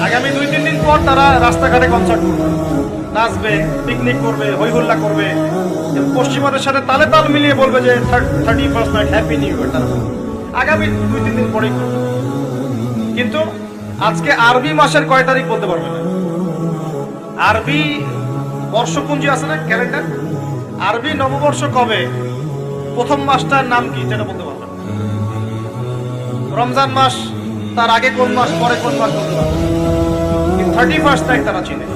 আগামী 2-3 দিন পর তারা রাস্তাঘাটে কনসার্ট করবে, নাচবে, পিকনিক করবে, হইহুল্লা করবে, পশ্চিমাদের সাথে তালে তাল মিলিয়ে বলবে যে 31st night happy new year. তারা আগামী 2-3 দিন পরেই করবে। কিন্তু আজকে আরবি মাসের কয় তারিখ বলতে পারবে না। আরবি বর্ষপুঞ্জি আছে না, ক্যালেন্ডার, আরবি নববর্ষ কবে, প্রথম মাসটার নাম কি সেটা বলতে পারবে না। রমজান মাস তার আগে কোন মাস, পরে কোন মাস বলতে পারবে না। কিন্তু 31st নাইট তারা চিনে।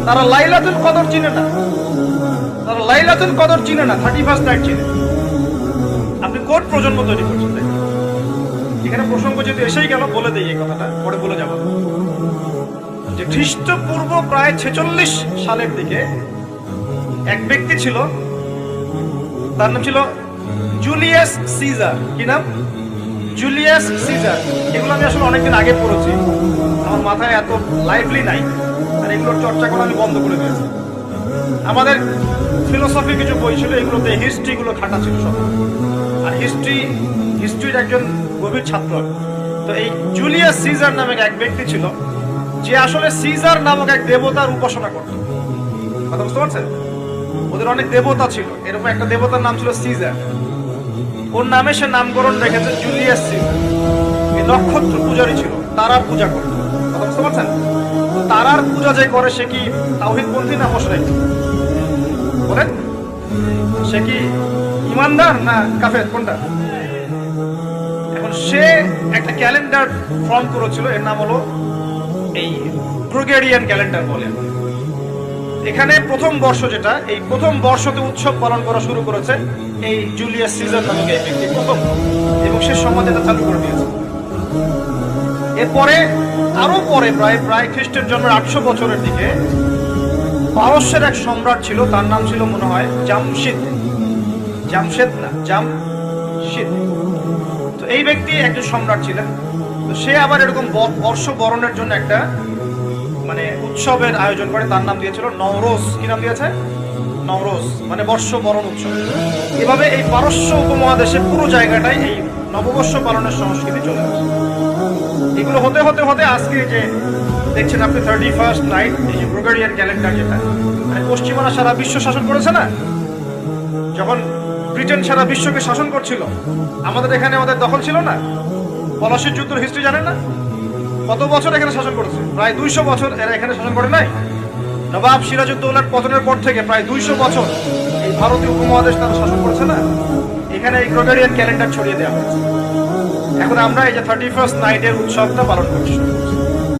তারা লাইলাতুল কদর চিনে না, তারা লাইলাতুল কদর চিনে না, 31st নাইট চিনে। আপনি কোন প্রজন্ম তৈরি করছেন? এখানে প্রসঙ্গ যেহেতু এসেই গেল, বলে দেই এই কথাটা, পরে বলে যাব যে খ্রিস্টপূর্ব প্রায় 46 সালের দিকে এক ব্যক্তি ছিল, তার নাম ছিল জুলিয়াস সিজার। কি নাম? Julius Caesar. এগুলো আমি আসলে অনেকদিন আগে পড়েছি, আমার মাথায় এত লাইভলি নাই, আর এগুলোর চর্চা করা আমি বন্ধ করে দিয়েছি। আমাদের ফিলোসফি কিছু বই ছিল, এগুলোতে হিস্ট্রিগুলো খাটা ছিল সব, আর হিস্ট্রির একজন গভীর ছাত্র। তো এই জুলিয়াস সিজার নামে এক ব্যক্তি ছিল, যে আসলে সিজার নামক এক দেবতার উপাসনা করত। কথা বুঝতে পারছেন? ওদের অনেক দেবতা ছিল, এরকম একটা দেবতার নাম ছিল সিজার। ওর নামে সে নামকরণ রেখেছে জুলিয়াস সিজার। এই নক্ষত্র পূজারী ছিল, তারা পূজা করত। কথা বুঝতে পারছেন? তারার পূজা যে করে সে কি তাওহীদপন্থী না মুশরিক? বলেন, সে কি ইমানদার না কাফের, কোনটা? এখন সে একটা ক্যালেন্ডার ফর্ম করেছিল, এর নাম হলো এই গ্রেগরিয়ান ক্যালেন্ডার বলে। এখানে প্রথম বর্ষ যেটা, এই প্রথম বর্ষতে উৎসব পালন করা শুরু করেছে এই জুলিয়াস সিজার নামক এই ব্যক্তি প্রথম, এবং সে সমাজ এটা চালু করে দিয়েছে। এরপরে আরো পরে প্রায় খ্রিস্টের জন্মের 800 বছরের দিকে পারস্যের এক সম্রাট ছিল, তার নাম ছিল মনে হয় জামশিদ। জামশেদ না, জামশিদ। তো এই ব্যক্তি একজন সম্রাট ছিলেন। তো সে আবার এরকম বর্ষ বরণের জন্য একটা মানে উৎসবের আয়োজন করে, তার নাম দিয়েছিল নওরোজ। কি নাম দিয়েছে? নওরোজ, মানে বর্ষ বরণ উৎসব। এভাবে এই পারস্য উপমহাদেশে পুরো জায়গাটাই এই নববর্ষ পালনের সংস্কৃতি চলে আসে। এগুলো হতে হতে হতে আজকে যে দেখছেন আপনি 31st নাইট, এই যে গ্রেগরিয়ান ক্যালেন্ডার, যেটা মানে পশ্চিমারা সারা বিশ্ব শাসন করেছে না, যখন ব্রিটেন সারা বিশ্বকে শাসন করছিল, আমাদের এখানে আমাদের দখল ছিল না। পলাশির যুদ্ধের হিস্ট্রি জানেন না? কত বছর এখানে শাসন করেছে? প্রায় 200 বছর এরা এখানে শাসন করে নাই। নবাব সিরাজউদ্দৌলার পতনের পর থেকে প্রায় 200 বছর এই ভারতীয় উপমহাদেশ তারা শাসন করেছে না। এখানে এই গ্রেগরিয়ান ক্যালেন্ডার ছড়িয়ে দেওয়া হয়েছে। এখন আমরা এই যে 31st নাইটের উৎসবটা পালন করছি।